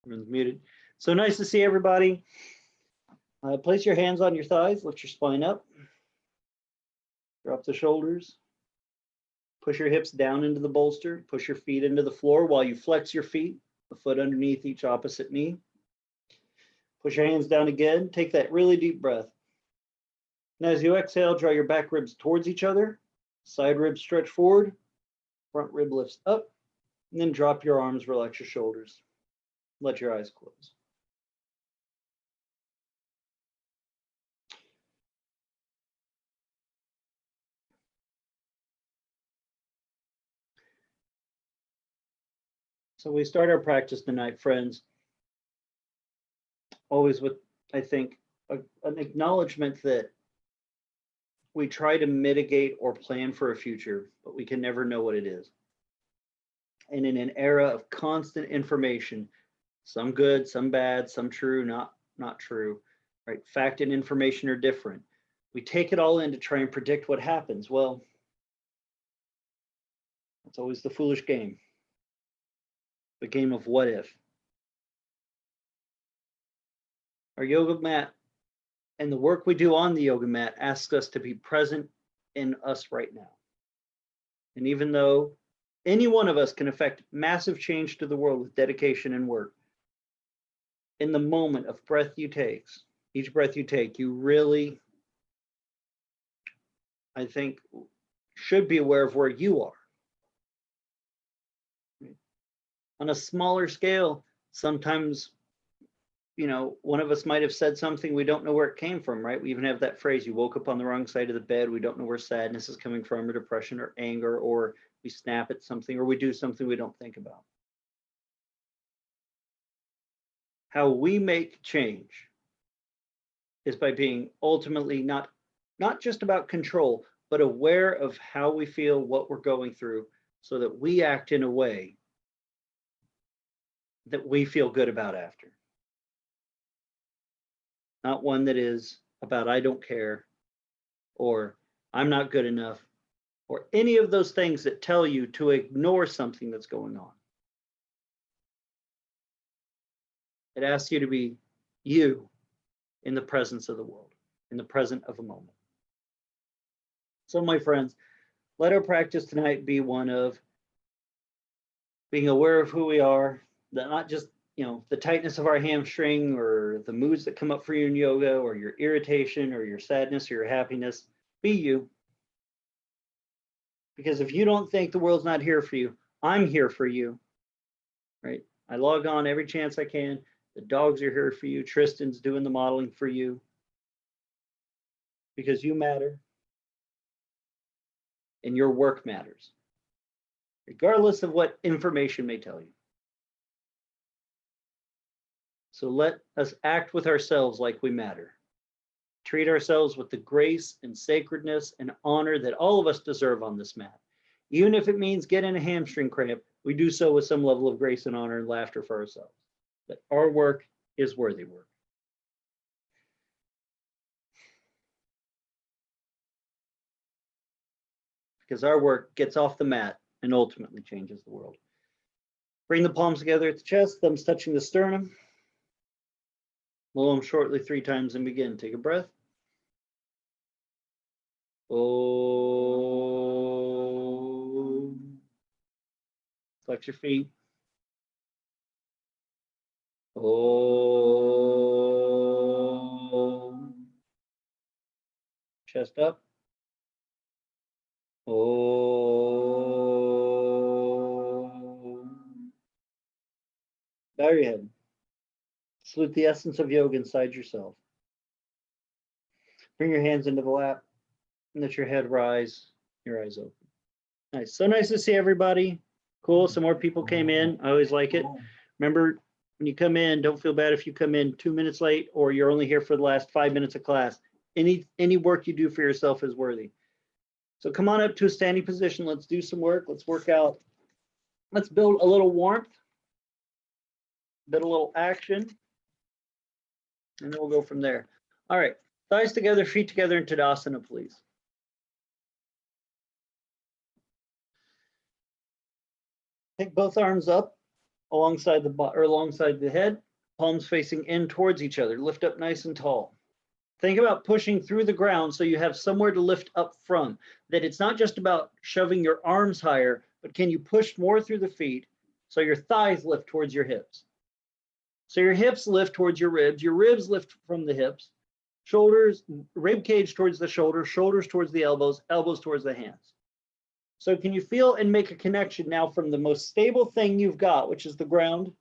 Everyone's muted. So nice to see everybody. Place your hands on your thighs, lift your spine up. Drop the shoulders. Push your hips down into the bolster. Push your feet into the floor while you flex your feet, the foot underneath each opposite knee. Push your hands down again. Take that really deep breath. Now as you exhale, draw your back ribs towards each other. Side ribs stretch forward. Front rib lifts up. And then drop your arms, relax your shoulders. Let your eyes close. So we start our practice tonight, friends, always with, I think, an acknowledgement that we try to mitigate or plan for a future, but we can never know what it is. And in an era of constant information, some good, some bad, some true, not true, right? Fact and information are different. We take it all in to try and predict what happens. Well, it's always the foolish game. The game of what if. Our yoga mat and the work we do on the yoga mat asks us to be present in us right now. And even though any one of us can affect massive change to the world with dedication and work, in the moment of breath you take, each breath you take, you really, I think, should be aware of where you are. On a smaller scale, sometimes, you know, one of us might have said something, we don't know where it came from, right? We even have that phrase, you woke up on the wrong side of the bed, we don't know where sadness is coming from, or depression, or anger, or we snap at something, or we do something we don't think about. How we make change is by being ultimately not just about control, but aware of how we feel, what we're going through, so that we act in a way that we feel good about after. Not one that is about I don't care, or I'm not good enough, or any of those things that tell you to ignore something that's going on. It asks you to be you in the presence of the world, in the present of a moment. So my friends, let our practice tonight be one of being aware of who we are, that not just, you know, the tightness of our hamstring or the moods that come up for you in yoga or your irritation or your sadness or your happiness. Be you. Because if you don't think the world's not here for you, I'm here for you, right? I log on every chance I can. The dogs are here for you. Tristan's doing the modeling for you. Because you matter. And your work matters. Regardless of what information may tell you. So let us act with ourselves like we matter. Treat ourselves with the grace and sacredness and honor that all of us deserve on this mat. Even if it means getting a hamstring cramp, we do so with some level of grace and honor and laughter for ourselves. That our work is worthy work. Because our work gets off the mat and ultimately changes the world. Bring the palms together at the chest, thumbs touching the sternum. Blow them shortly 3 times and begin. Take a breath. Om. Flex your feet. Om. Chest up. Om. Bow your head. Salute the essence of yoga inside yourself. Bring your hands into the lap and let your head rise, your eyes open. Nice. So nice to see everybody. Cool. Some more people came in. I always like it. Remember, when you come in, don't feel bad if you come in 2 minutes late or you're only here for the last 5 minutes of class. Any work you do for yourself is worthy. So come on up to a standing position. Let's do some work. Let's work out. Let's build a little warmth, build a little action. And then we'll go from there. All right, thighs together, feet together in Tadasana, please. Take both arms up alongside the head, palms facing in towards each other. Lift up nice and tall. Think about pushing through the ground so you have somewhere to lift up from, that it's not just about shoving your arms higher, but can you push more through the feet so your thighs lift towards your hips? So your hips lift towards your ribs lift from the hips, shoulders, rib cage towards the shoulders, shoulders towards the elbows, elbows towards the hands. So can you feel and make a connection now from the most stable thing you've got, which is the ground,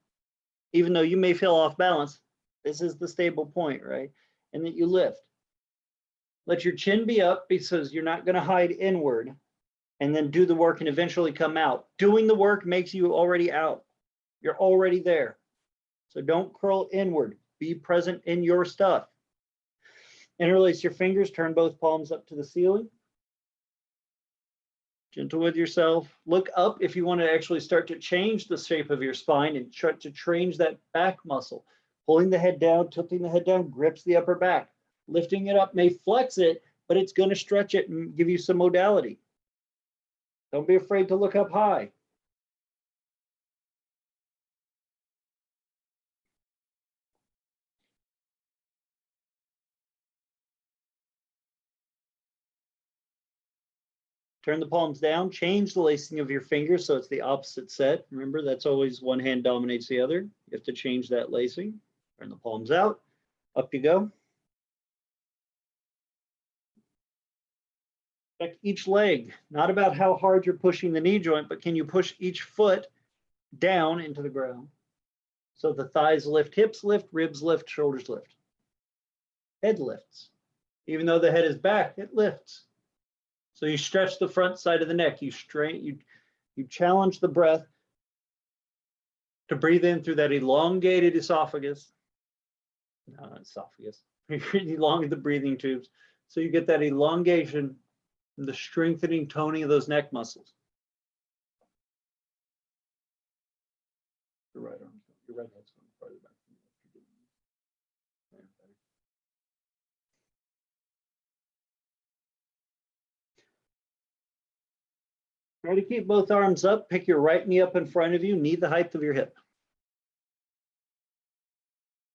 even though you may feel off balance, this is the stable point, right? And that you lift. Let your chin be up because you're not going to hide inward, and then do the work and eventually come out. Doing the work makes you already out. You're already there. So don't curl inward. Be present in your stuff. Interlace your fingers, turn both palms up to the ceiling. Gentle with yourself. Look up if you want to actually start to change the shape of your spine and try to change that back muscle. Pulling the head down, tilting the head down, grips the upper back. Lifting it up may flex it, but it's going to stretch it and give you some modality. Don't be afraid to look up high. Turn the palms down, change the lacing of your fingers so it's the opposite set. Remember, that's always one hand dominates the other. You have to change that lacing. Turn the palms out, up you go. Check each leg, not about how hard you're pushing the knee joint, but can you push each foot down into the ground? So the thighs lift, hips lift, ribs lift, shoulders lift. Head lifts. Even though the head is back, it lifts. So you stretch the front side of the neck. You challenge the breath to breathe in through that elongated esophagus. No, not esophagus. You elongate the breathing tubes. So you get that elongation and the strengthening, toning of those neck muscles. Your right arm, your right head's going farther back. Try to keep both arms up. Pick your right knee up in front of you, knee the height of your hip.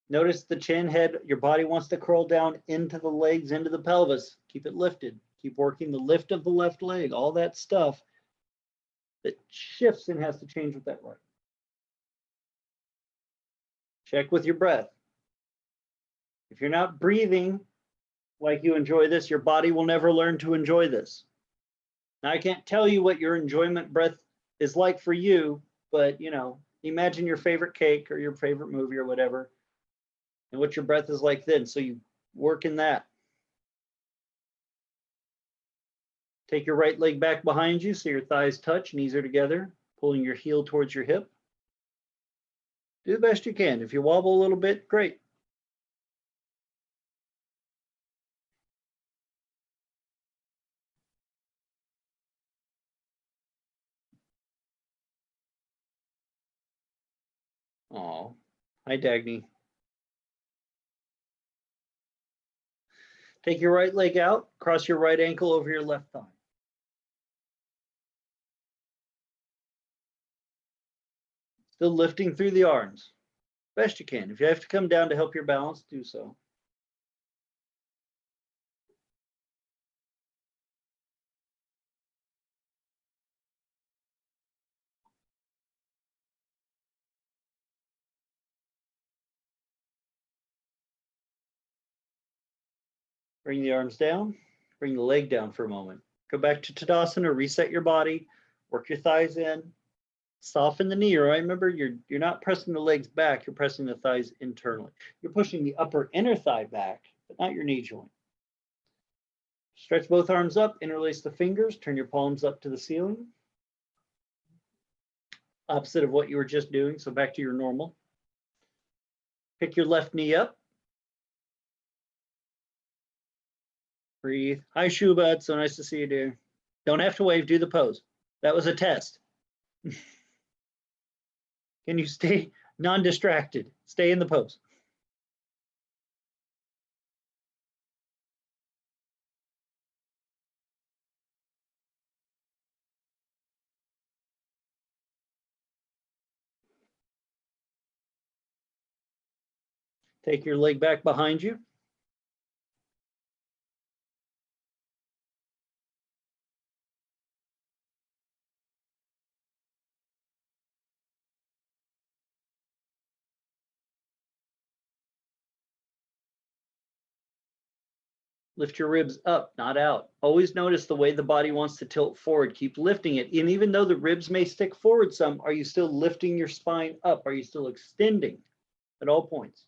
Notice the chin, head, your body wants to curl down into the legs, into the pelvis. Keep it lifted. Keep working the lift of the left leg, all that stuff that shifts and has to change with that right. Check with your breath. If you're not breathing like you enjoy this, your body will never learn to enjoy this. Now, I can't tell you what your enjoyment breath is like for you, but imagine your favorite cake or your favorite movie or whatever, and what your breath is like then. So you work in that. Take your right leg back behind you so your thighs touch, knees are together, pulling your heel towards your hip. Do the best you can. If you wobble a little bit, great. Oh, hi, Dagny. Take your right leg out, cross your right ankle over your left thigh. Still lifting through the arms, best you can. If you have to come down to help your balance, do so. Bring the arms down, bring the leg down for a moment. Go back to Tadasana, reset your body, work your thighs in, soften the knee, right? Remember, you're not pressing the legs back, you're pressing the thighs internally. You're pushing the upper inner thigh back, but not your knee joint. Stretch both arms up, interlace the fingers, turn your palms up to the ceiling. Opposite of what you were just doing, so back to your normal. Pick your left knee up. Breathe. Hi, Shubad. So nice to see you, dear. Don't have to wave. Do the pose. That was a test. Can you stay non-distracted? Stay in the pose. Take your leg back behind you. Lift your ribs up, not out. Always notice the way the body wants to tilt forward. Keep lifting it. And even though the ribs may stick forward some, are you still lifting your spine up? Are you still extending at all points?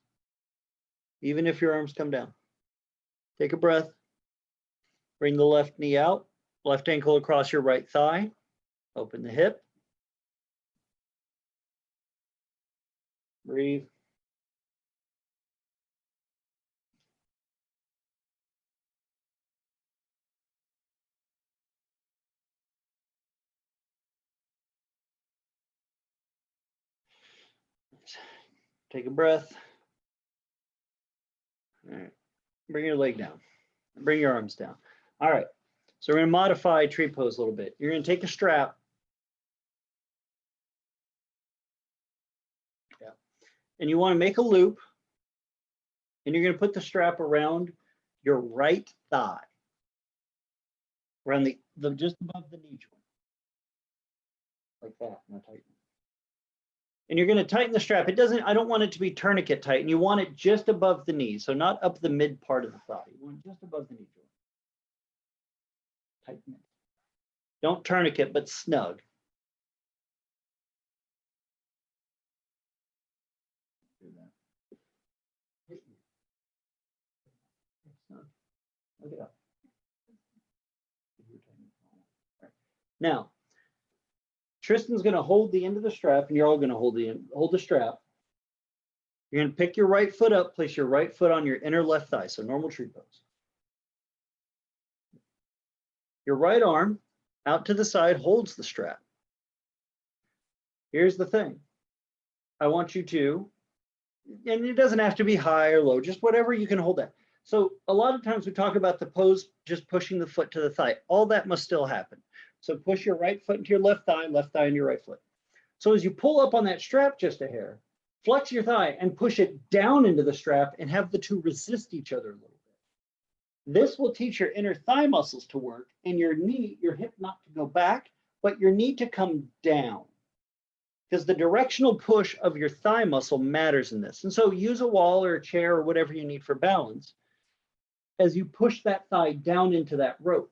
Even if your arms come down. Take a breath. Bring the left knee out. Left ankle across your right thigh. Open the hip. Breathe. Take a breath. All right. Bring your leg down. Bring your arms down. All right. So we're going to modify tree pose a little bit. You're going to take a strap. Yeah. And you want to make a loop. And you're going to put the strap around your right thigh. Around the just above the knee joint. Like that. Now tighten. And you're going to tighten the strap. I don't want it to be tourniquet tight. And you want it just above the knee. So not up the mid part of the thigh. You want it just above the knee joint. Tighten it. Don't tourniquet, but snug. Look it up. Now, Tristan's going to hold the end of the strap, and you're all going to hold the strap. You're going to pick your right foot up, place your right foot on your inner left thigh, so normal tree pose. Your right arm out to the side holds the strap. Here's the thing. I want you to, and it doesn't have to be high or low, just whatever you can hold that. So a lot of times we talk about the pose, just pushing the foot to the thigh. All that must still happen. So push your right foot into your left thigh into your right foot. So as you pull up on that strap just a hair, flex your thigh and push it down into the strap and have the two resist each other a little bit. This will teach your inner thigh muscles to work and your knee, your hip not to go back, but your knee to come down. Because the directional push of your thigh muscle matters in this. And so use a wall or a chair or whatever you need for balance as you push that thigh down into that rope.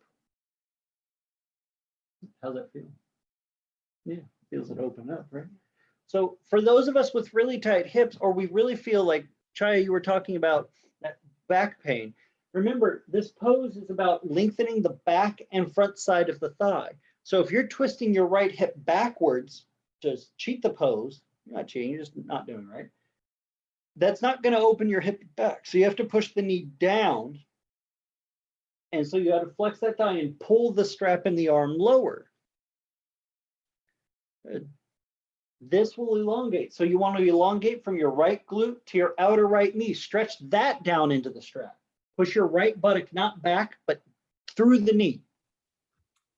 How's that feel? Yeah, feels it open up, right? So for those of us with really tight hips, or we really feel like, Chaya, you were talking about that back pain. Remember, this pose is about lengthening the back and front side of the thigh. So if you're twisting your right hip backwards to cheat the pose, you're not cheating, you're just not doing it right. That's not going to open your hip back. So you have to push the knee down. And so you got to flex that thigh and pull the strap in the arm lower. This will elongate. So you want to elongate from your right glute to your outer right knee. Stretch that down into the strap. Push your right buttock not back, but through the knee.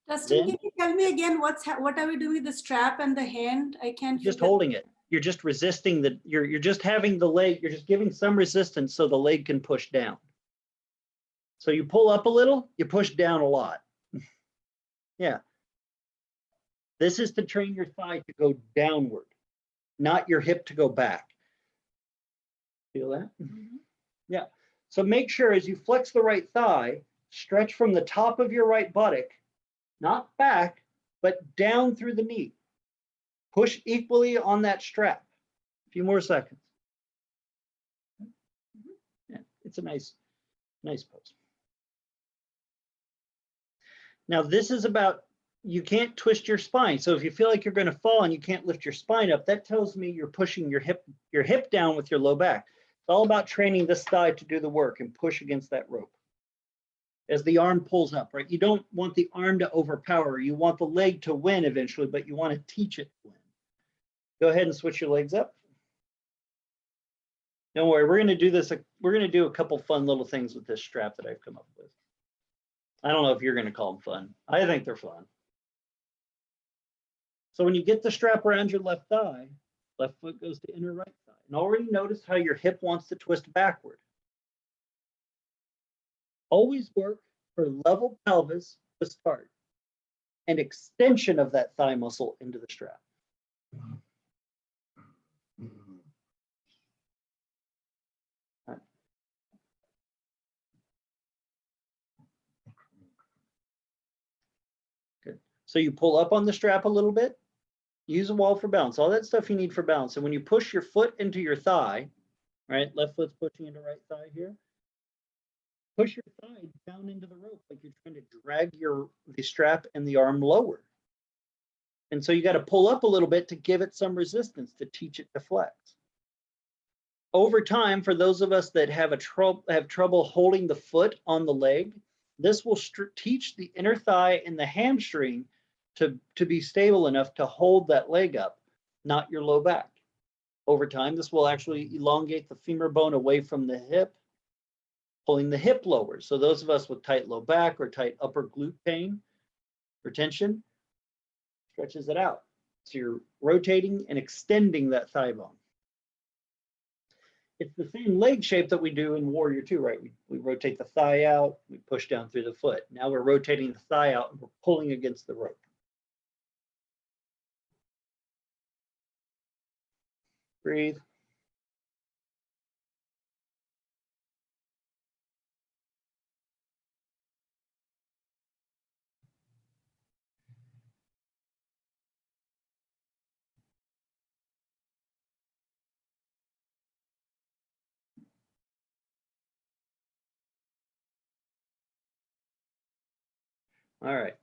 Dustin, can you tell me again what are we doing with the strap and the hand? I can't. Just holding it. You're just resisting the. You're just having the leg. You're just giving some resistance so the leg can push down. So you pull up a little, you push down a lot. Yeah. This is to train your thigh to go downward, not your hip to go back. Feel that? Mm-hmm. Yeah. So make sure as you flex the right thigh, stretch from the top of your right buttock, not back, but down through the knee. Push equally on that strap. A few more seconds. Yeah, it's a nice pose. Now this is about, you can't twist your spine. So if you feel like you're going to fall and you can't lift your spine up, that tells me you're pushing your hip down with your low back. It's all about training this thigh to do the work and push against that rope. As the arm pulls up, right? You don't want the arm to overpower. You want the leg to win eventually, but you want to teach it to win. Go ahead and switch your legs up. Don't worry, we're going to do this. We're going to do a couple fun little things with this strap that I've come up with. I don't know if you're going to call them fun. I think they're fun. So when you get the strap around your left thigh, left foot goes to inner right thigh. And already notice how your hip wants to twist backward. Always work for level pelvis to start and extension of that thigh muscle into the strap. Good. So you pull up on the strap a little bit, use a wall for balance, all that stuff you need for balance. And when you push your foot into your thigh, right, left foot's pushing into right thigh here, push your thigh down into the rope like you're trying to drag the strap and the arm lower. And so you got to pull up a little bit to give it some resistance to teach it to flex. Over time, for those of us that have trouble holding the foot on the leg, this will teach the inner thigh and the hamstring to be stable enough to hold that leg up, not your low back. Over time, this will actually elongate the femur bone away from the hip, pulling the hip lower. So those of us with tight low back or tight upper glute pain or tension, stretches it out. So you're rotating and extending that thigh bone. It's the same leg shape that we do in Warrior 2, right? We rotate the thigh out, we push down through the foot. Now we're rotating the thigh out and we're pulling against the rope. Breathe. All right.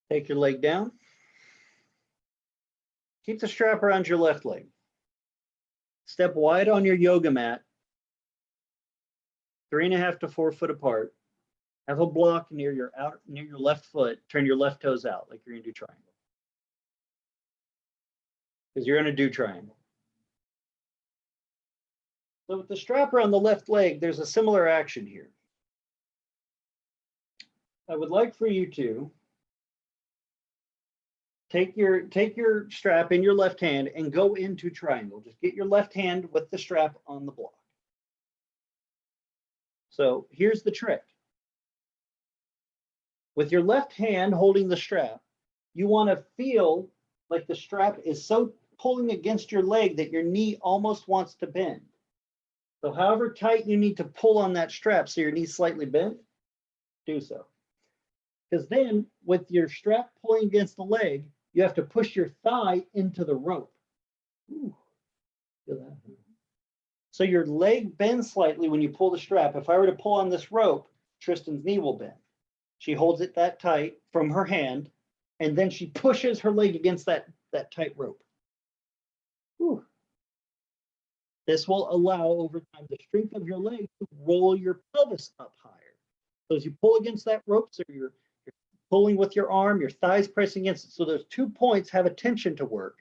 Take your leg down. Keep the strap around your left leg. Step wide on your yoga mat, 3.5 to 4 foot apart. Have a block near your left foot. Turn your left toes out like you're gonna do triangle. Because you're gonna do triangle. So with the strap around the left leg, there's a similar action here. I would like for you to take your strap in your left hand and go into triangle. Just get your left hand with the strap on the block. So here's the trick. With your left hand holding the strap, you want to feel like the strap is so pulling against your leg that your knee almost wants to bend. So however tight you need to pull on that strap so your knee's slightly bent, do so. Because then with your strap pulling against the leg, you have to push your thigh into the rope. Ooh, feel that? So your leg bends slightly when you pull the strap. If I were to pull on this rope, Tristan's knee will bend. She holds it that tight from her hand, and then she pushes her leg against that tight rope. Ooh. This will allow over time the strength of your leg to roll your pelvis up higher. So as you pull against that rope, so you're pulling with your arm, your thighs pressing against it. So those 2 points have a tension to work.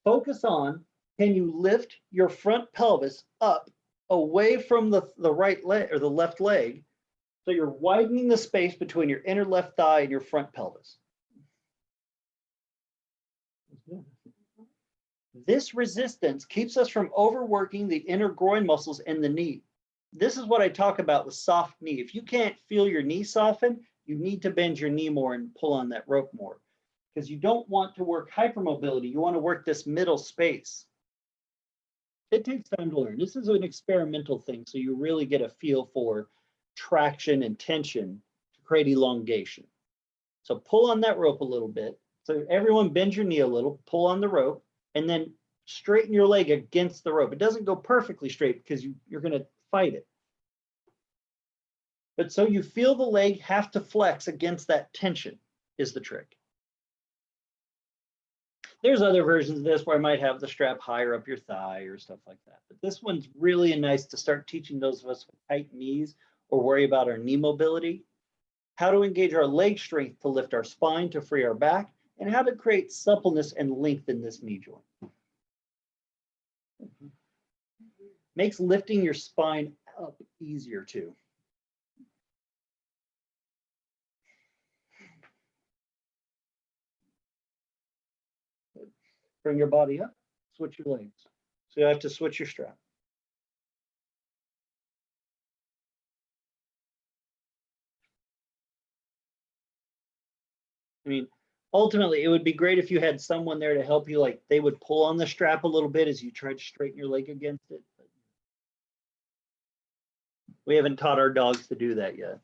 Focus on, can you lift your front pelvis up away from the right leg or the left leg? So you're widening the space between your inner left thigh and your front pelvis. This resistance keeps us from overworking the inner groin muscles and the knee. This is what I talk about with soft knee. If you can't feel your knee soften, you need to bend your knee more and pull on that rope more, because you don't want to work hypermobility. You want to work this middle space. It takes time to learn. This is an experimental thing, so you really get a feel for traction and tension to create elongation. So pull on that rope a little bit. So everyone bend your knee a little, pull on the rope, and then straighten your leg against the rope. It doesn't go perfectly straight because you're going to fight it. But so you feel the leg have to flex against that tension is the trick. There's other versions of this where I might have the strap higher up your thigh or stuff like that. But this one's really nice to start teaching those of us with tight knees or worry about our knee mobility, how to engage our leg strength to lift our spine to free our back, and how to create suppleness and length in this knee joint. Makes lifting your spine up easier too. Bring your body up, switch your legs. So you have to switch your strap. I mean, ultimately, it would be great if you had someone there to help you, like they would pull on the strap a little bit as you tried to straighten your leg against it. But we haven't taught our dogs to do that yet.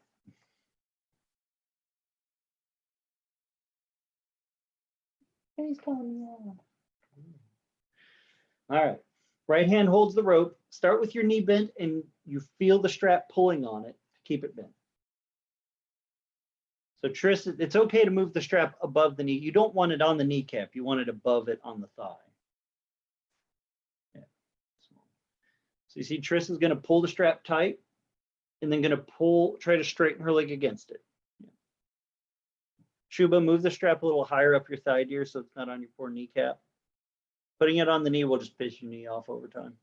He's calling me out. All right. Right hand holds the rope. Start with your knee bent and you feel the strap pulling on it to keep it bent. So Tris, it's okay to move the strap above the knee. You don't want it on the kneecap. You want it above it on the thigh. Yeah. So you see Tris is going to pull the strap tight and then going to try to straighten her leg against it. Yeah. Shuba, move the strap a little higher up your thigh, dear, so it's not on your poor kneecap. Putting it on the knee will just piss your knee off over time.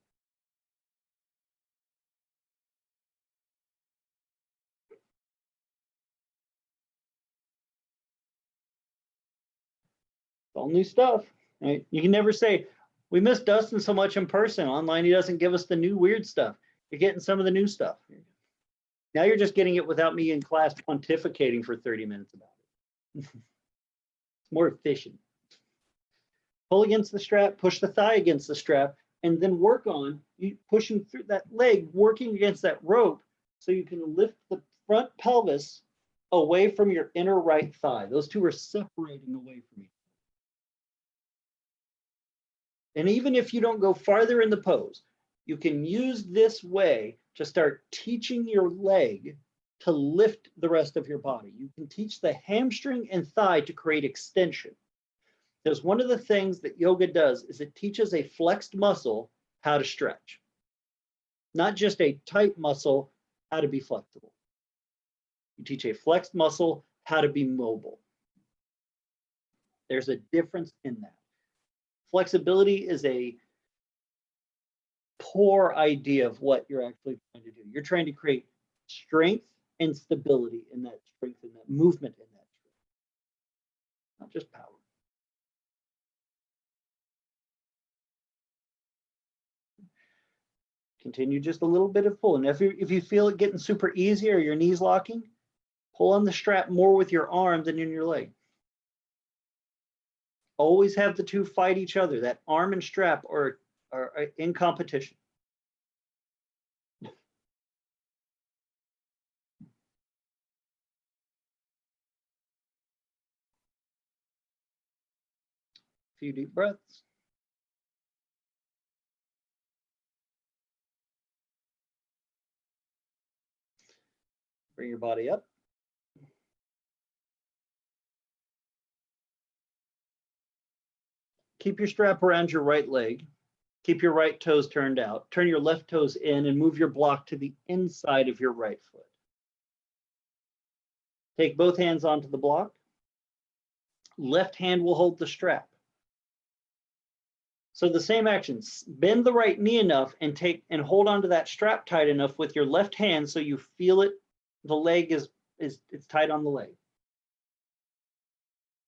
It's all new stuff, right? You can never say, we miss Dustin so much in person. Online, he doesn't give us the new weird stuff. You're getting some of the new stuff. Now you're just getting it without me in class pontificating for 30 minutes about it. It's more efficient. Pull against the strap, push the thigh against the strap, and then work on you pushing through that leg, working against that rope so you can lift the front pelvis away from your inner right thigh. Those two are separating away from each other. And even if you don't go farther in the pose, you can use this way to start teaching your leg to lift the rest of your body. You can teach the hamstring and thigh to create extension. Because one of the things that yoga does is it teaches a flexed muscle how to stretch. Not just a tight muscle, how to be flexible. You teach a flexed muscle how to be mobile. There's a difference in that. Flexibility is a poor idea of what you're actually trying to do. You're trying to create strength and stability in that strength and that movement in that strength, not just power. Continue just a little bit of pull. And if you feel it getting super easy or your knees locking, pull on the strap more with your arm than in your leg. Always have the two fight each other. That arm and strap are in competition. A few deep breaths. Bring your body up. Keep your strap around your right leg. Keep your right toes turned out. Turn your left toes in and move your block to the inside of your right foot. Take both hands onto the block. Left hand will hold the strap. So the same actions, bend the right knee enough and hold onto that strap tight enough with your left hand so you feel it, the leg it's tight on the leg.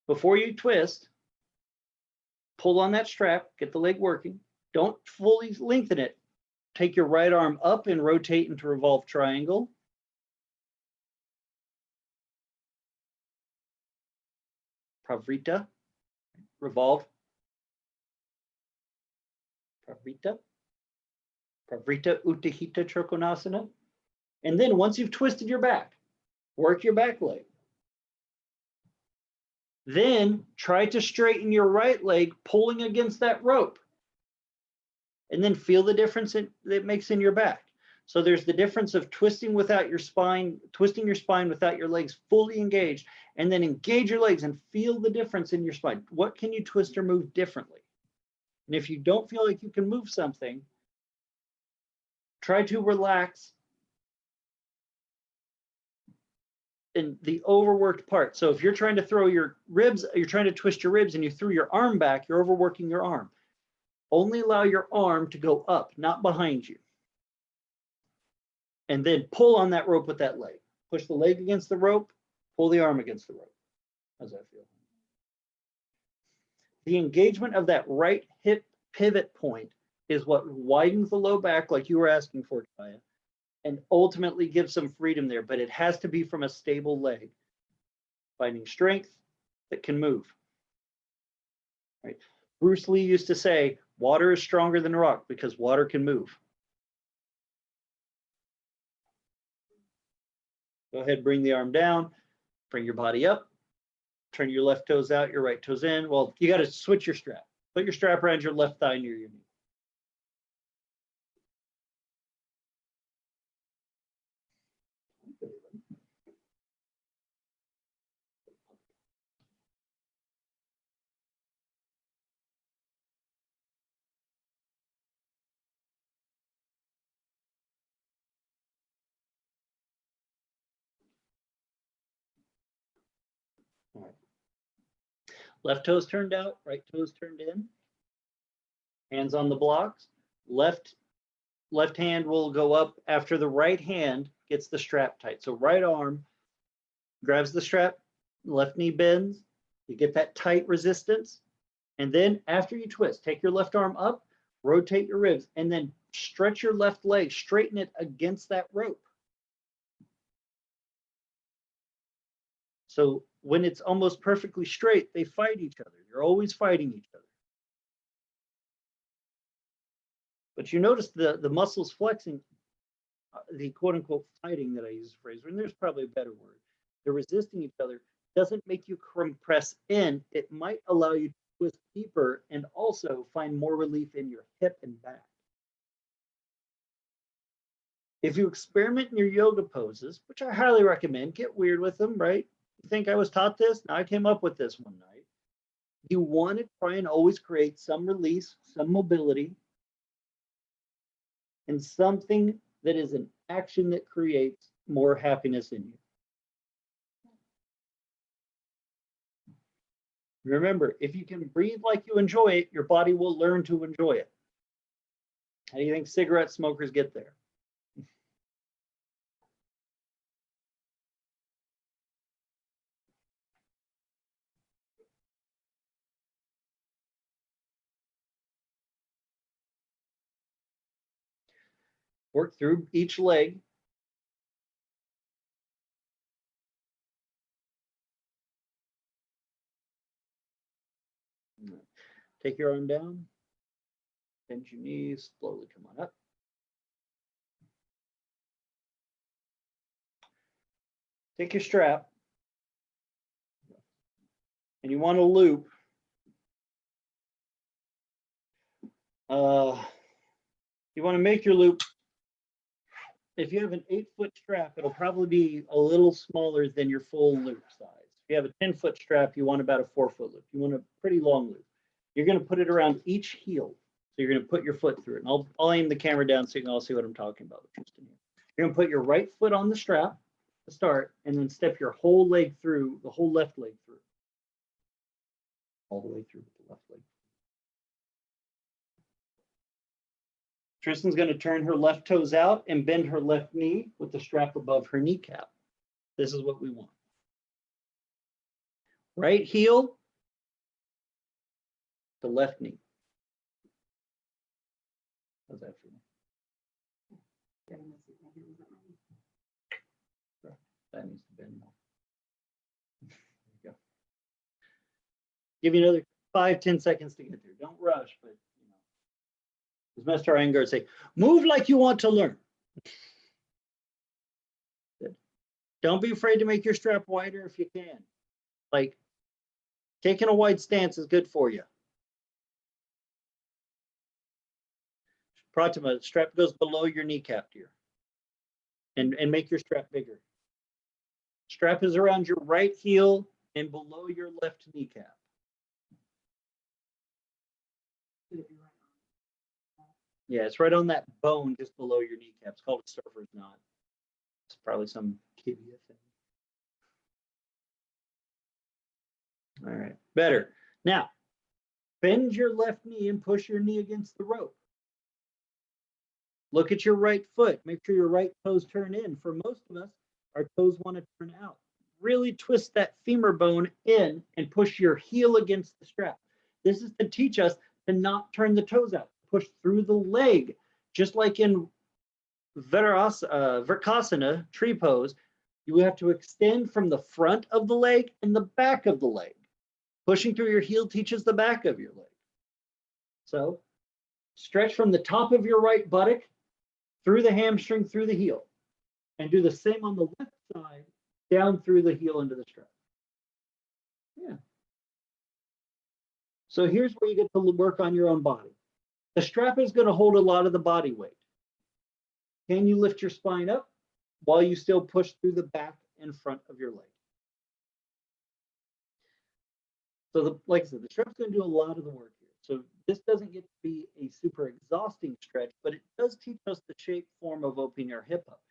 Before you twist, pull on that strap, get the leg working. Don't fully lengthen it. Take your right arm up and rotate into revolve triangle. Pravrita, revolve. Pravrita, Pravrita Uttahita Trikonasana. And then once you've twisted your back, work your back leg. Then try to straighten your right leg, pulling against that rope. And then feel the difference that it makes in your back. So there's the difference of twisting without your spine, twisting your spine without your legs fully engaged, and then engage your legs and feel the difference in your spine. What can you twist or move differently? And if you don't feel like you can move something, try to relax in the overworked part. So if you're trying to throw your ribs, you're trying to twist your ribs and you threw your arm back, you're overworking your arm. Only allow your arm to go up, not behind you. And then pull on that rope with that leg. Push the leg against the rope, pull the arm against the rope. How's that feel? The engagement of that right hip pivot point is what widens the low back, like you were asking for, Kaya, and ultimately gives some freedom there, but it has to be from a stable leg, finding strength that can move. Right? Bruce Lee used to say, water is stronger than rock because water can move. Go ahead, bring the arm down, bring your body up, turn your left toes out, your right toes in. Well, you got to switch your strap. Put your strap around your left thigh near your knee. All right. Left toes turned out, right toes turned in. Hands on the blocks. Left hand will go up after the right hand gets the strap tight. So right arm grabs the strap, left knee bends, you get that tight resistance. And then after you twist, take your left arm up, rotate your ribs, and then stretch your left leg, straighten it against that rope. So when it's almost perfectly straight, they fight each other. You're always fighting each other. But you notice the muscles flexing, the quote unquote fighting that I use the phrase, and there's probably a better word. They're resisting each other. Doesn't make you compress in. It might allow you to twist deeper and also find more relief in your hip and back. If you experiment in your yoga poses, which I highly recommend, get weird with them, right? You think I was taught this? Now I came up with this one night. You want to try and always create some release, some mobility, and something that is an action that creates more happiness in you. Remember, if you can breathe like you enjoy it, your body will learn to enjoy it. How do you think cigarette smokers get there? Work through each leg. Take your arm down, bend your knees, slowly come on up. Take your strap, and you want to loop. You want to make your loop. If you have an 8-foot strap, it'll probably be a little smaller than your full loop size. If you have a 10-foot strap, you want about a 4-foot loop. You want a pretty long loop. You're going to put it around each heel. So you're going to put your foot through it. And I'll aim the camera down so you can all see what I'm talking about. You're going to put your right foot on the strap to start, and then step your whole leg through, the whole left leg through. All the way through with the left leg. Tristan's going to turn her left toes out and bend her left knee with the strap above her kneecap. This is what we want. Right heel to left knee. How's that feel? That needs to bend more. There you go. Give you another 5-10 seconds to get there. Don't rush, but as Master Iyengar say, move like you want to learn. Good. Don't be afraid to make your strap wider if you can. Like, taking a wide stance is good for you. Pratima, strap goes below your kneecap here. And make your strap bigger. Strap is around your right heel and below your left kneecap. Yeah, it's right on that bone just below your kneecap. It's called a surfer's knot. It's probably some kibia thing. All right, better. Now, bend your left knee and push your knee against the rope. Look at your right foot. Make sure your right toes turn in. For most of us, our toes want to turn out. Really twist that femur bone in and push your heel against the strap. This is to teach us to not turn the toes out. Push through the leg, just like in Virasana, tree pose. You have to extend from the front of the leg and the back of the leg. Pushing through your heel teaches the back of your leg. So stretch from the top of your right buttock through the hamstring, through the heel. And do the same on the left side, down through the heel into the strap. Yeah. So here's where you get to work on your own body. The strap is going to hold a lot of the body weight. Can you lift your spine up while you still push through the back and front of your leg? So like I said, the strap's going to do a lot of the work here. So this doesn't get to be a super exhausting stretch, but it does teach us the shape form of opening our hip up.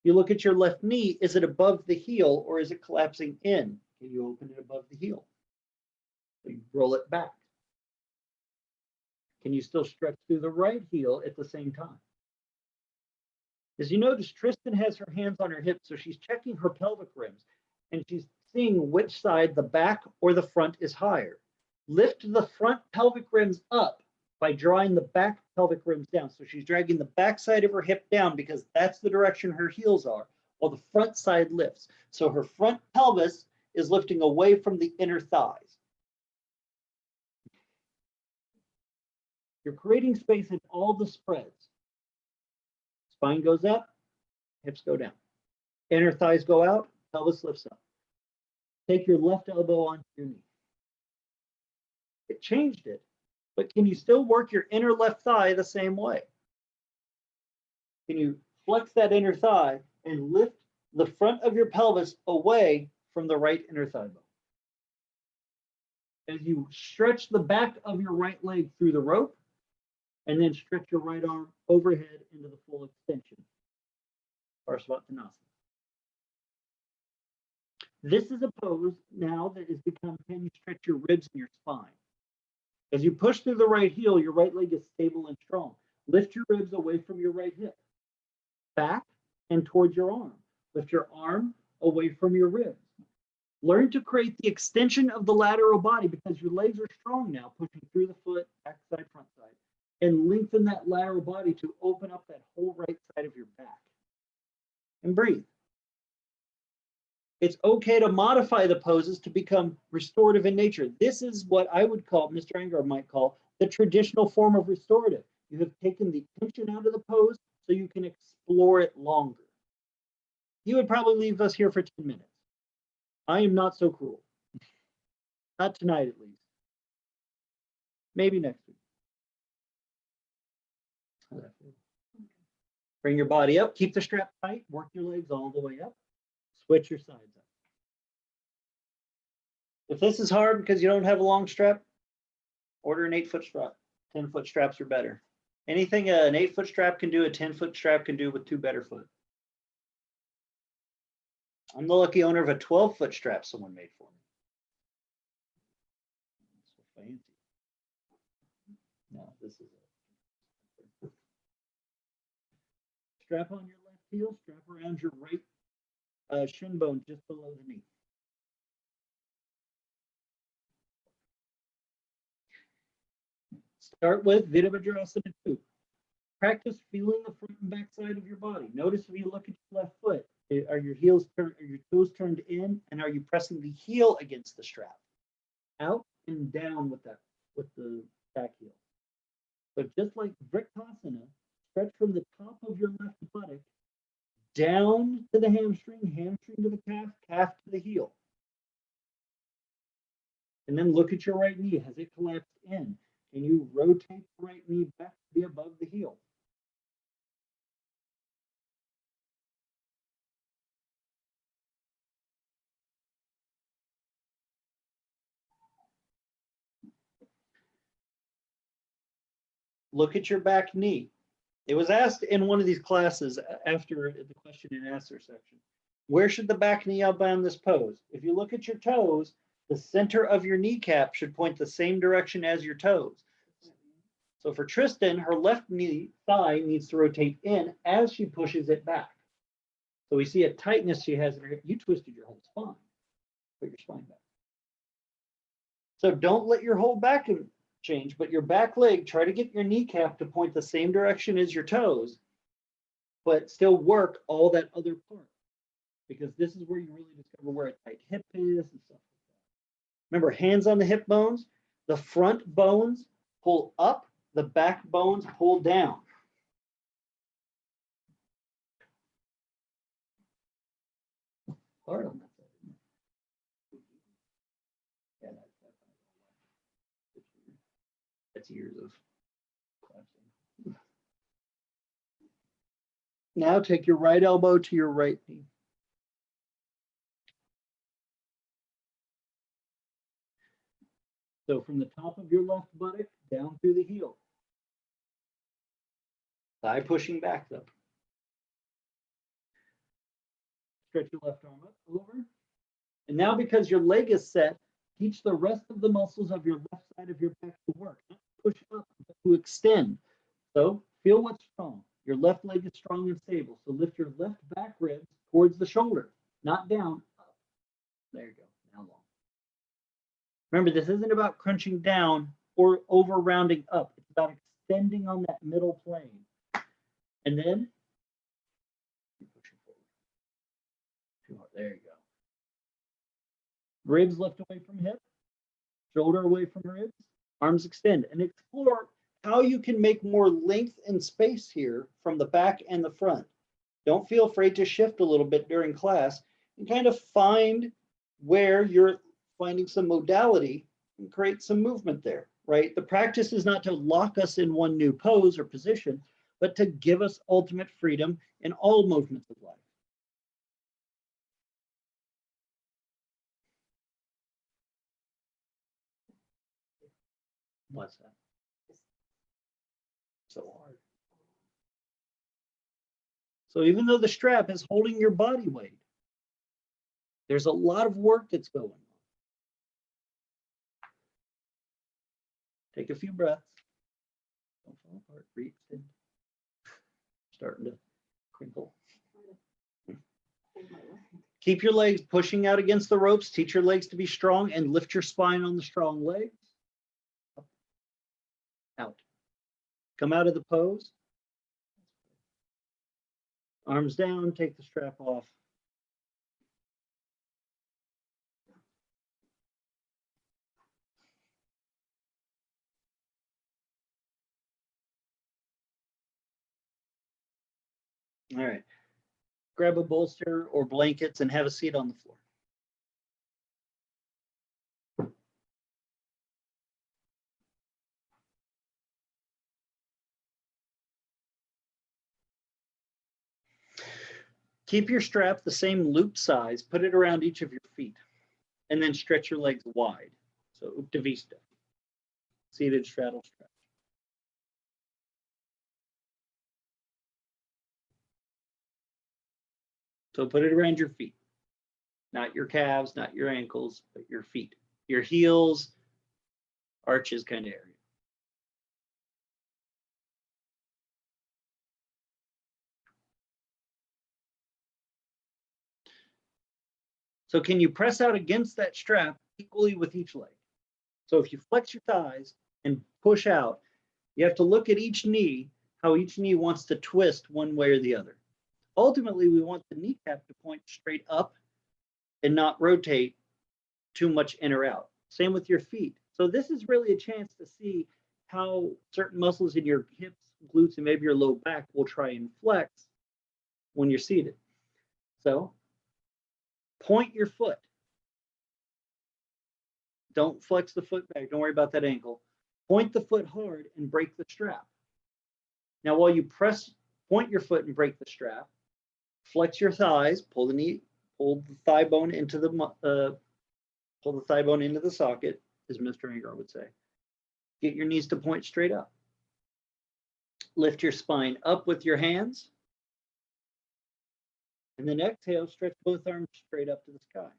You look at your left knee, is it above the heel or is it collapsing in? Can you open it above the heel? So you roll it back. Can you still stretch through the right heel at the same time? As you notice, Tristan has her hands on her hips, so she's checking her pelvic rims, and she's seeing which side, the back or the front, is higher. Lift the front pelvic rims up by drawing the back pelvic rims down. So she's dragging the back side of her hip down because that's the direction her heels are, while the front side lifts. So her front pelvis is lifting away from the inner thighs. You're creating space in all the spreads. Spine goes up, hips go down. Inner thighs go out, pelvis lifts up. Take your left elbow onto your knee. It changed it, but can you still work your inner left thigh the same way? Can you flex that inner thigh and lift the front of your pelvis away from the right inner thigh bone? As you stretch the back of your right leg through the rope, and then stretch your right arm overhead into the full extension, Parsvattanasana. This is a pose now that has become, can you stretch your ribs and your spine? As you push through the right heel, your right leg is stable and strong. Lift your ribs away from your right hip, back and towards your arm. Lift your arm away from your ribs. Learn to create the extension of the lateral body because your legs are strong now, pushing through the foot, back side, front side, and lengthen that lateral body to open up that whole right side of your back. And breathe. It's okay to modify the poses to become restorative in nature. This is what I would call, Mr. Anger might call, the traditional form of restorative. You have taken the tension out of the pose so you can explore it longer. You would probably leave us here for 10 minutes. I am not so cruel. Not tonight, at least. Maybe next week. Bring your body up, keep the strap tight, work your legs all the way up, switch your sides up. If this is hard because you don't have a long strap, order an 8-foot strap. 10-foot straps are better. Anything an 8-foot strap can do, a 10-foot strap can do with 2 better foot. I'm the lucky owner of a 12-foot strap someone made for me. So fancy. No, this is it. Strap on your left heel, strap around your right shin bone just below the knee. Start with Virabhadrasana 2. Practice feeling the front and back side of your body. Notice if you look at your left foot, are your heels turned, are your toes turned in, and are you pressing the heel against the strap? Out and down with the back heel. So just like Vrikasana, stretch from the top of your left buttock down to the hamstring, hamstring to the calf, calf to the heel. And then look at your right knee. Has it collapsed in? Can you rotate the right knee back to be above the heel? Look at your back knee. It was asked in one of these classes after the question and answer section, where should the back knee be on this pose? If you look at your toes, the center of your kneecap should point the same direction as your toes. So for Tristan, her left knee thigh needs to rotate in as she pushes it back. So we see a tightness she has in her hip. You twisted your whole spine. Put your spine back. So don't let your whole back change, but your back leg, try to get your kneecap to point the same direction as your toes, but still work all that other part. Because this is where you really discover where a tight hip is and stuff like that. Remember, hands on the hip bones, the front bones pull up, the back bones pull down. Hard on that side. Yeah, that's years of collapsing. Now take your right elbow to your right knee. So from the top of your left buttock down through the heel. Thigh pushing back though. Stretch your left arm up, over. And now because your leg is set, teach the rest of the muscles of your left side of your back to work. Not push up, but to extend. So feel what's strong. Your left leg is strong and stable. So lift your left back ribs towards the shoulder, not down, up. There you go, now long. Remember, this isn't about crunching down or over rounding up. It's about extending on that middle plane. And then, there you go. Ribs lift away from hip, shoulder away from ribs, arms extend, and explore how you can make more length and space here from the back and the front. Don't feel afraid to shift a little bit during class and kind of find where you're finding some modality and create some movement there, right? The practice is not to lock us in one new pose or position, but to give us ultimate freedom in all movements of life. What's that? So hard. So even though the strap is holding your body weight, there's a lot of work that's going on. Take a few breaths. Don't fall apart. Re-extend. Starting to crinkle. Keep your legs pushing out against the ropes. Teach your legs to be strong and lift your spine on the strong legs. Up. Out. Come out of the pose. Arms down, take the strap off. All right. Grab a bolster or blankets and have a seat on the floor. Keep your strap the same loop size, put it around each of your feet, and then stretch your legs wide. So Vista, seated straddle stretch. So put it around your feet, not your calves, not your ankles, but your feet, your heels, arches kind of area. So can you press out against that strap equally with each leg? So if you flex your thighs and push out, you have to look at each knee, how each knee wants to twist one way or the other. Ultimately, we want the kneecap to point straight up and not rotate too much in or out. Same with your feet. So this is really a chance to see how certain muscles in your hips, glutes, and maybe your low back will try and flex when you're seated. So point your foot. Don't flex the foot back. Don't worry about that ankle. Point the foot hard and break the strap. Now, while you point your foot and break the strap, flex your thighs, pull the thigh bone into the socket, as Mr. Anger would say. Get your knees to point straight up. Lift your spine up with your hands. And then exhale, stretch both arms straight up to the sky.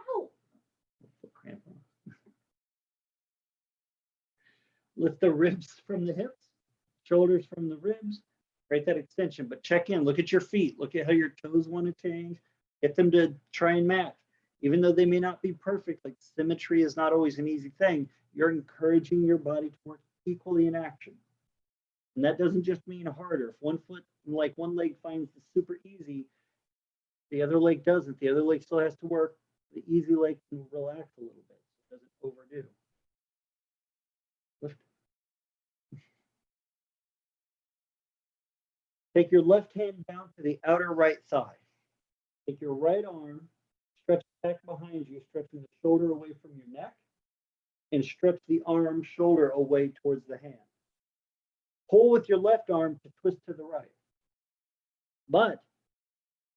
Ow. Lift the ribs from the hips, shoulders from the ribs, right? That extension, but check in, look at your feet, look at how your toes want to change, get them to try and match. Even though they may not be perfect, like symmetry is not always an easy thing, you're encouraging your body to work equally in action. And that doesn't just mean harder. If one foot, like one leg finds the super easy, the other leg doesn't. The other leg still has to work. The easy leg can relax a little bit. It doesn't overdo. Lift. Take your left hand down to the outer right thigh. Take your right arm, stretch back behind you, stretching the shoulder away from your neck, and stretch the arm, shoulder away towards the hand. Pull with your left arm to twist to the right. But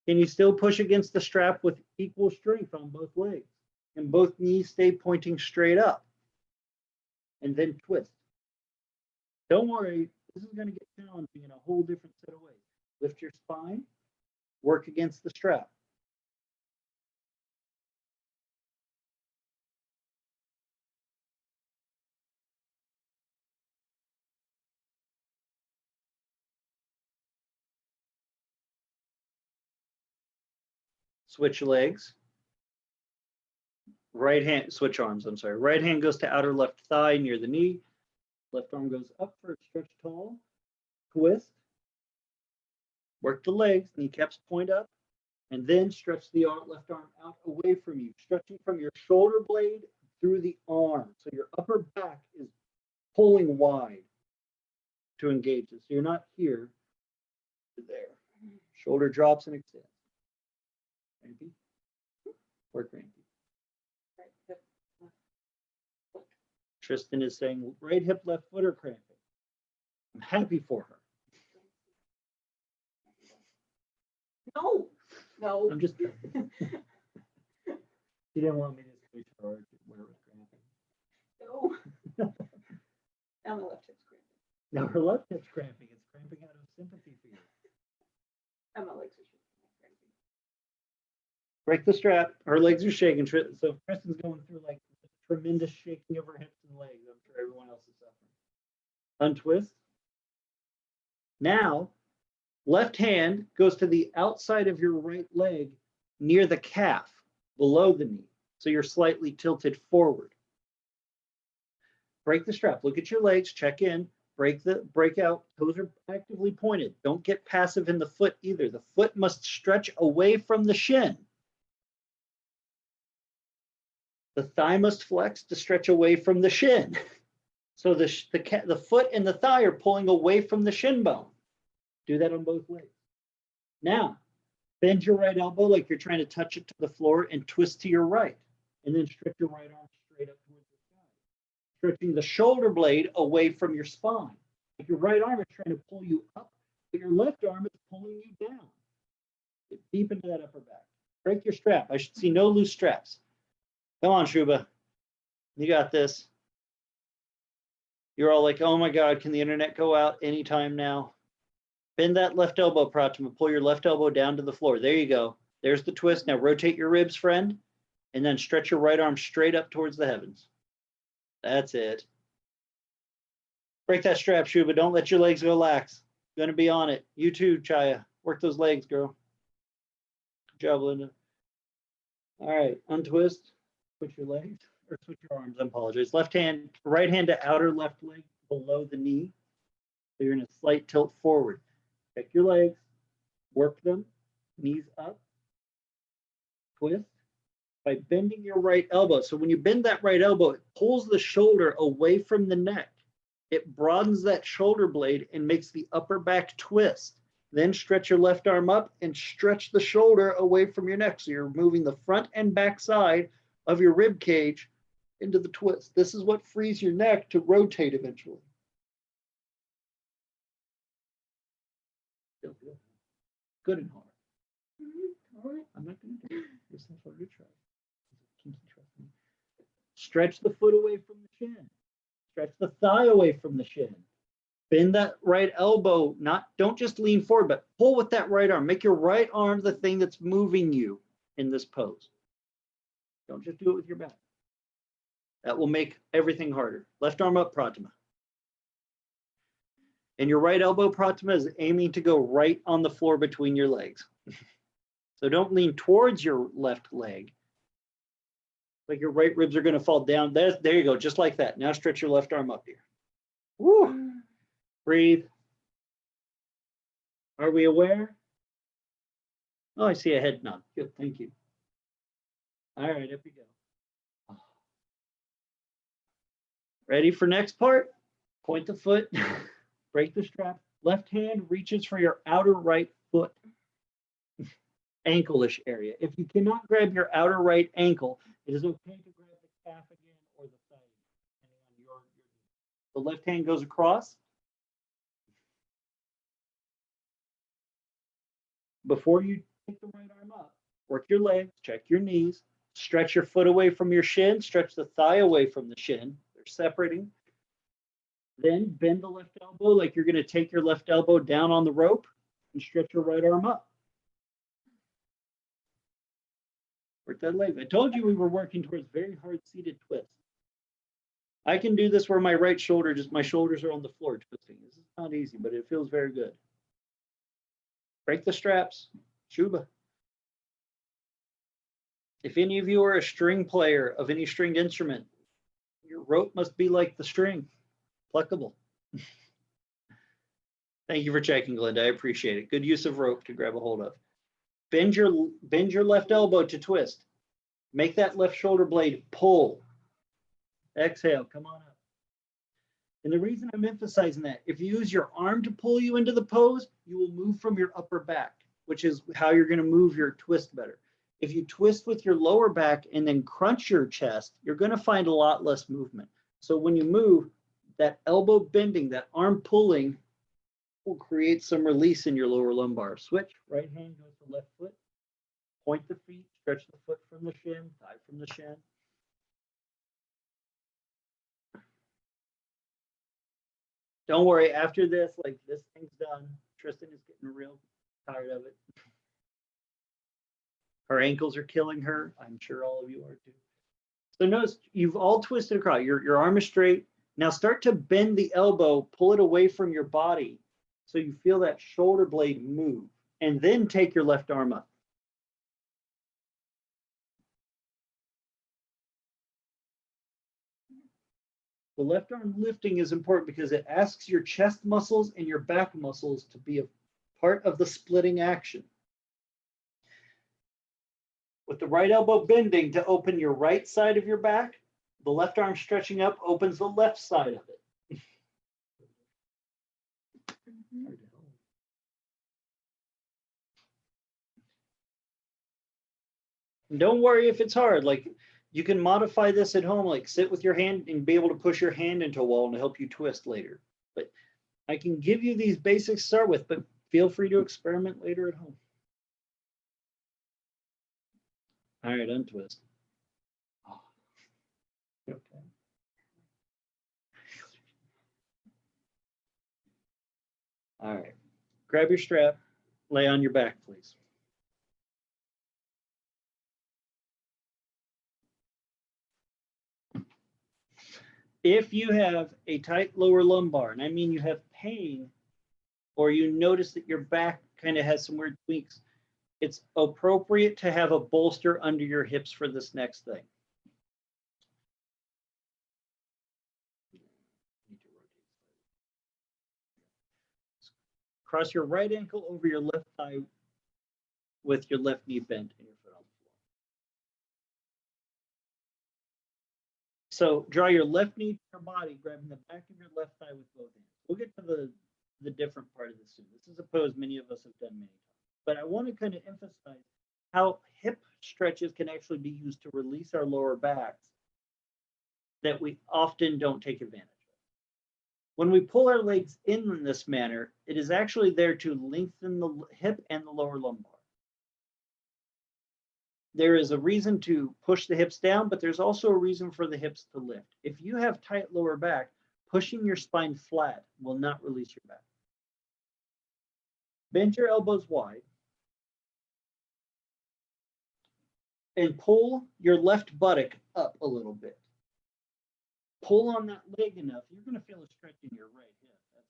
can you still push against the strap with equal strength on both legs? And both knees stay pointing straight up. And then twist. Don't worry, this is going to get challenging in a whole different set of ways. Lift your spine, work against the strap. Switch legs. Right hand, switch arms, I'm sorry. Right hand goes to outer left thigh near the knee. Left arm goes up for a stretch tall. Twist. Work the legs, kneecaps point up. And then stretch the left arm out away from you, stretching from your shoulder blade through the arm. So your upper back is pulling wide to engage this. So you're not here, you're there. Shoulder drops and extends. Rampy. Work rampy. Tristan is saying right hip, left foot are cramping. I'm happy for her. No, no. I'm just. She didn't want me to switch her where it was cramping. No. Now my left hip's cramping. Now her left hip's cramping. It's cramping out of sympathy for you. And my legs are cramping. Break the strap. Her legs are shaking. So Kristen's going through like tremendous shaking of her hips and legs. I'm sure everyone else is suffering. Untwist. Now, left hand goes to the outside of your right leg near the calf, below the knee. So you're slightly tilted forward. Break the strap. Look at your legs. Check in. Break out. Toes are actively pointed. Don't get passive in the foot either. The foot must stretch away from the shin. The thigh must flex to stretch away from the shin. So the foot and the thigh are pulling away from the shin bone. Do that on both legs. Now, bend your right elbow like you're trying to touch it to the floor and twist to your right. And then stretch your right arm straight up towards the sky. Stretching the shoulder blade away from your spine. Like your right arm is trying to pull you up, but your left arm is pulling you down. Get deep into that upper back. Break your strap. I should see no loose straps. Come on, Shubha. You got this. You're all like, oh my God, can the internet go out anytime now? Bend that left elbow, Pratima. Pull your left elbow down to the floor. There you go. There's the twist. Now rotate your ribs, friend, and then stretch your right arm straight up towards the heavens. That's it. Break that strap, Shubha. Don't let your legs go lax. You're gonna be on it. You too, Chaya. Work those legs, girl. Good job, Linda. All right, untwist. Switch your legs, or switch your arms. I apologize. Left hand, right hand to outer left leg below the knee. So you're in a slight tilt forward. Check your legs, work them, knees up, twist by bending your right elbow. So when you bend that right elbow, it pulls the shoulder away from the neck. It broadens that shoulder blade and makes the upper back twist. Then stretch your left arm up and stretch the shoulder away from your neck. So you're moving the front and back side of your rib cage into the twist. This is what frees your neck to rotate eventually. Good and hard. All right. I'm not going to do it. This is what you try. Trust me. Stretch the foot away from the shin. Stretch the thigh away from the shin. Bend that right elbow. Don't just lean forward, but pull with that right arm. Make your right arm the thing that's moving you in this pose. Don't just do it with your back. That will make everything harder. Left arm up, Pratima. And your right elbow, Pratima, is aiming to go right on the floor between your legs. So don't lean towards your left leg. Like your right ribs are going to fall down. There you go, just like that. Now stretch your left arm up here. Woo. Breathe. Are we aware? Oh, I see a head nod. Good, thank you. All right, up we go. Ready for next part? Point the foot, break the strap. Left hand reaches for your outer right foot, ankle-ish area. If you cannot grab your outer right ankle, it is okay to grab the calf again or the thigh, depending on the left hand goes across. Before you take the right arm up, work your legs, check your knees, stretch your foot away from your shin, stretch the thigh away from the shin. They're separating. Then bend the left elbow like you're going to take your left elbow down on the rope and stretch your right arm up. Work that leg. I told you we were working towards very hard seated twists. I can do this where my right shoulder, just my shoulders are on the floor twisting. This is not easy, but it feels very good. Break the straps. Shuba. If any of you are a string player of any stringed instrument, your rope must be like the string, pluckable. Thank you for checking, Glenda. I appreciate it. Good use of rope to grab a hold of. Bend your left elbow to twist. Make that left shoulder blade pull. Exhale, come on up. And the reason I'm emphasizing that, if you use your arm to pull you into the pose, you will move from your upper back, which is how you're going to move your twist better. If you twist with your lower back and then crunch your chest, you're going to find a lot less movement. So when you move, that elbow bending, that arm pulling will create some release in your lower lumbar. Switch, right hand goes to left foot. Point the feet, stretch the foot from the shin, thigh from the shin. Don't worry, after this, like this thing's done. Tristan is getting real tired of it. Her ankles are killing her. I'm sure all of you are too. So notice you've all twisted across. Your arm is straight. Now start to bend the elbow, pull it away from your body so you feel that shoulder blade move. And then take your left arm up. The left arm lifting is important because it asks your chest muscles and your back muscles to be a part of the splitting action. With the right elbow bending to open your right side of your back, the left arm stretching up opens the left side of it. And don't worry if it's hard. Like, you can modify this at home, like sit with your hand and be able to push your hand into a wall to help you twist later. But I can give you these basics to start with, but feel free to experiment later at home. All right, untwist. Oh. Okay. All right, grab your strap, lay on your back, please. If you have a tight lower lumbar, and I mean you have pain, or you notice that your back kind of has some weird tweaks, it's appropriate to have a bolster under your hips for this next thing. Cross your right ankle over your left thigh with your left knee bent and your foot on the floor. So draw your left knee to your body, grabbing the back of your left thigh with both hands. We'll get to the different part of this soon. This is a pose many of us have done many times. But I want to kind of emphasize how hip stretches can actually be used to release our lower backs that we often don't take advantage of. When we pull our legs in this manner, it is actually there to lengthen the hip and the lower lumbar. There is a reason to push the hips down, but there's also a reason for the hips to lift. If you have tight lower back, pushing your spine flat will not release your back. Bend your elbows wide and pull your left buttock up a little bit. Pull on that leg enough, you're going to feel a stretch in your right hip. That's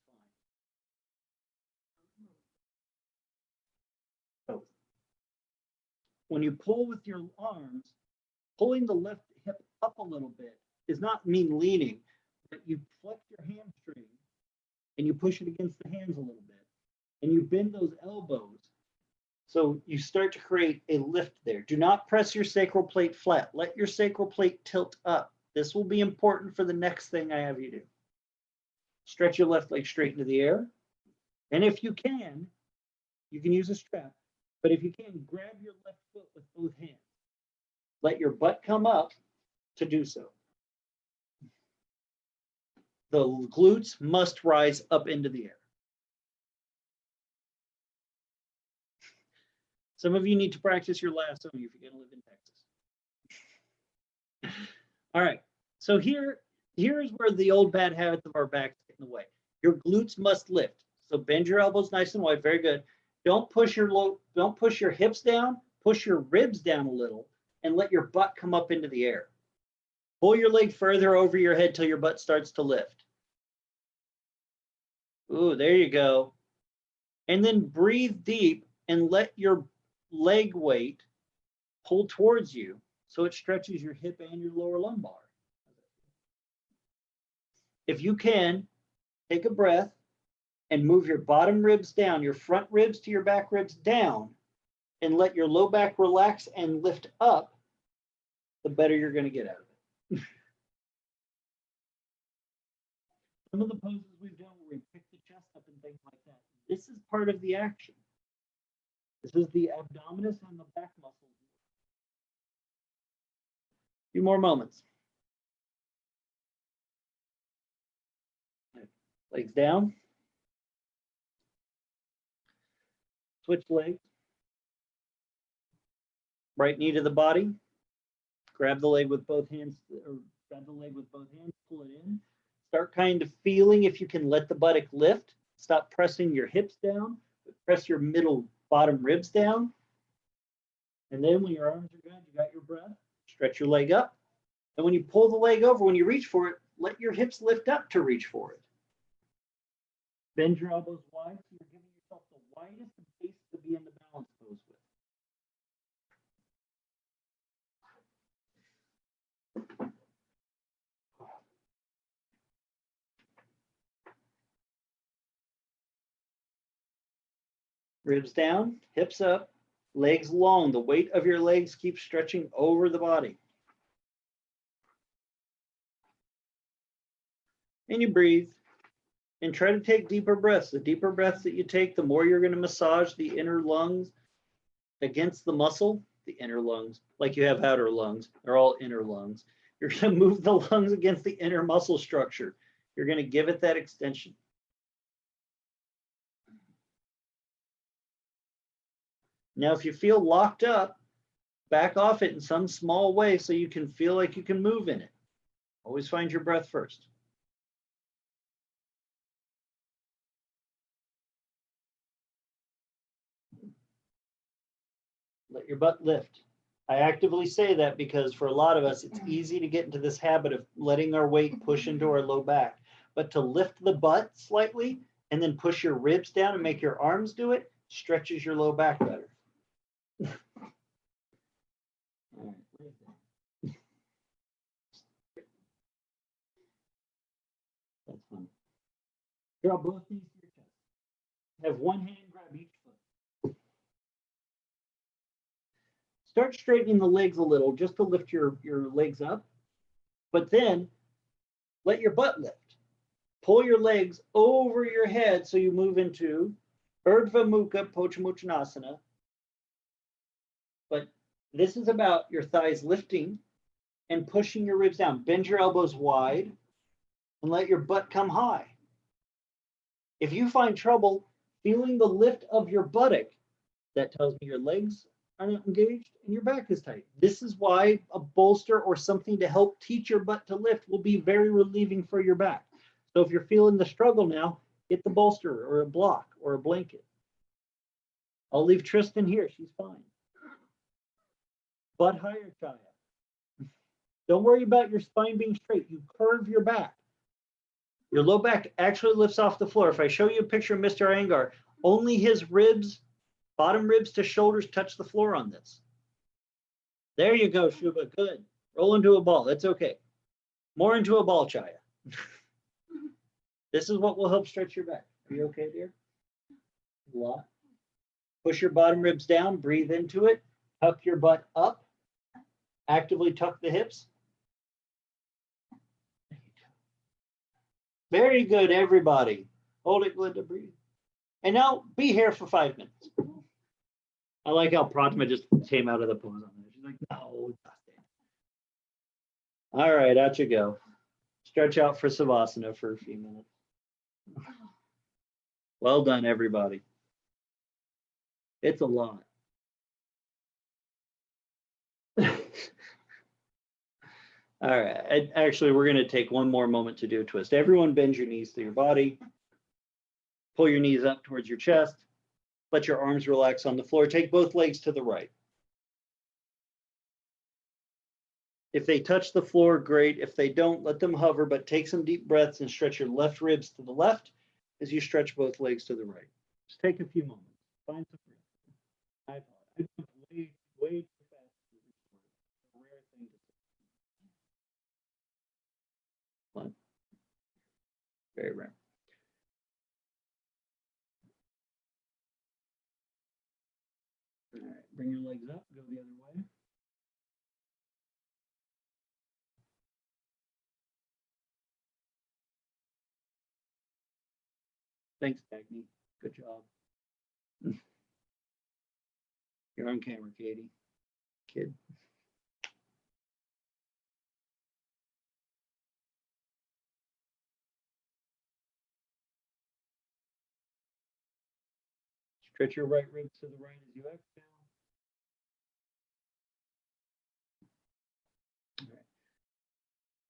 fine. So when you pull with your arms, pulling the left hip up a little bit does not mean leaning, but you flex your hamstring and you push it against the hands a little bit and you bend those elbows. So you start to create a lift there. Do not press your sacral plate flat. Let your sacral plate tilt up. This will be important for the next thing I have you do. Stretch your left leg straight into the air. And if you can use a strap, but if you can, grab your left foot with both hands. Let your butt come up to do so. The glutes must rise up into the air. Some of you need to practice your lasso if you're going to live in Texas. All right, so here is where the old bad habits of our backs get in the way. Your glutes must lift. So bend your elbows nice and wide, very good. Don't push your hips down, push your ribs down a little, and let your butt come up into the air. Pull your leg further over your head till your butt starts to lift. Ooh, there you go. And then breathe deep and let your leg weight pull towards you so it stretches your hip and your lower lumbar. If you can, take a breath and move your bottom ribs down, your front ribs to your back ribs down, and let your low back relax and lift up, the better you're going to get out of it. Some of the poses we've done where we pick the chest up and things like that, this is part of the action. This is the abdominis and the back muscles. A few more moments. Legs down. Switch legs. Right knee to the body. Grab the leg with both hands, or grab the leg with both hands, pull it in. Start kind of feeling if you can let the buttock lift. Stop pressing your hips down, but press your middle bottom ribs down. And then when your arms are good, you got your breath, stretch your leg up. And when you pull the leg over, when you reach for it, let your hips lift up to reach for it. Bend your elbows wide so you're giving yourself the widest base to be in the balance pose with. Ribs down, hips up, legs long. The weight of your legs keeps stretching over the body. And you breathe and try to take deeper breaths. The deeper breaths that you take, the more you're going to massage the inner lungs against the muscle, the inner lungs, like you have outer lungs. They're all inner lungs. You're going to move the lungs against the inner muscle structure. You're going to give it that extension. Now, if you feel locked up, back off it in some small way so you can feel like you can move in it. Always find your breath first. Let your butt lift. I actively say that because for a lot of us, it's easy to get into this habit of letting our weight push into our low back. But to lift the butt slightly and then push your ribs down and make your arms do it, stretches your low back better. All right. That's fun. Draw both knees to your chest. Have one hand grab each foot. Start straightening the legs a little just to lift your legs up, but then let your butt lift. Pull your legs over your head so you move into Urdhva Mukha Paschimottanasana. But this is about your thighs lifting and pushing your ribs down. Bend your elbows wide and let your butt come high. If you find trouble feeling the lift of your buttock, that tells me your legs are not engaged and your back is tight. This is why a bolster or something to help teach your butt to lift will be very relieving for your back. So if you're feeling the struggle now, get the bolster or a block or a blanket. I'll leave Tristan here. She's fine. Butt higher, Chaya. Don't worry about your spine being straight. You curve your back. Your low back actually lifts off the floor. If I show you a picture of Mr. Iyengar, only his ribs, bottom ribs to shoulders touch the floor on this. There you go, Shubha. Good. Roll into a ball. That's okay. More into a ball, Chaya. This is what will help stretch your back. Are you okay, dear? A lot. Push your bottom ribs down. Breathe into it. Tuck your butt up. Actively tuck the hips. Very good, everybody. Hold it, Glenda. Breathe. And now be here for 5 minutes. I like how Pratima just came out of the pose on there. She's like, no, Dustin. All right, out you go. Stretch out for Savasana for a few minutes. Well done, everybody. It's a lot. All right, actually, we're going to take one more moment to do a twist. Everyone bend your knees to your body. Pull your knees up towards your chest. Let your arms relax on the floor. Take both legs to the right. If they touch the floor, great. If they don't, let them hover, but take some deep breaths and stretch your left ribs to the left as you stretch both legs to the right. Just take a few moments. Find some breath. I way too fast. A rare thing to say. One. Very rare. All right, bring your legs up, go the other way. Thanks, Dagny. Good job. You're on camera, Katie. Kid. Stretch your right ribs to the right as you exhale. All right.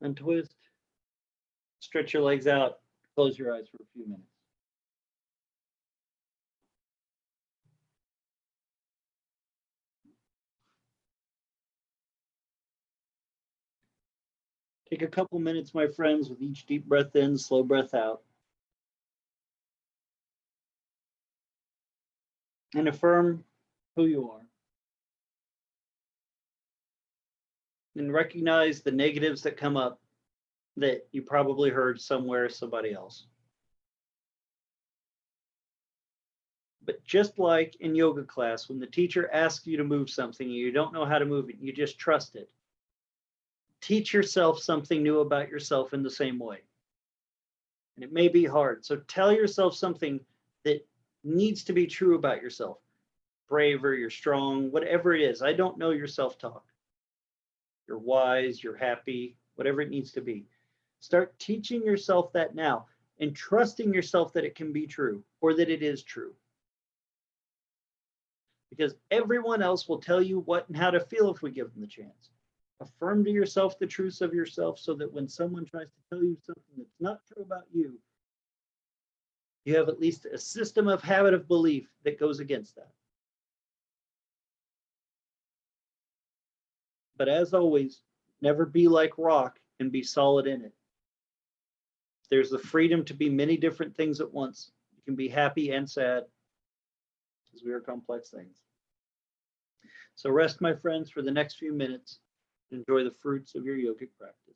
Untwist. Stretch your legs out. Close your eyes for a few minutes. Take a couple minutes, my friends, with each deep breath in, slow breath out. And affirm who you are. And recognize the negatives that come up that you probably heard somewhere, somebody else. But just like in yoga class, when the teacher asks you to move something and you don't know how to move it, you just trust it. Teach yourself something new about yourself in the same way. And it may be hard. So tell yourself something that needs to be true about yourself. Braver, you're strong, whatever it is. I don't know your self-talk. You're wise, you're happy, whatever it needs to be. Start teaching yourself that now and trusting yourself that it can be true or that it is true. Because everyone else will tell you what and how to feel if we give them the chance. Affirm to yourself the truths of yourself so that when someone tries to tell you something that's not true about you, you have at least a system of habit of belief that goes against that. But as always, never be like rock and be solid in it. There's the freedom to be many different things at once. You can be happy and sad, because we are complex things. So rest, my friends, for the next few minutes. Enjoy the fruits of your yogic practice.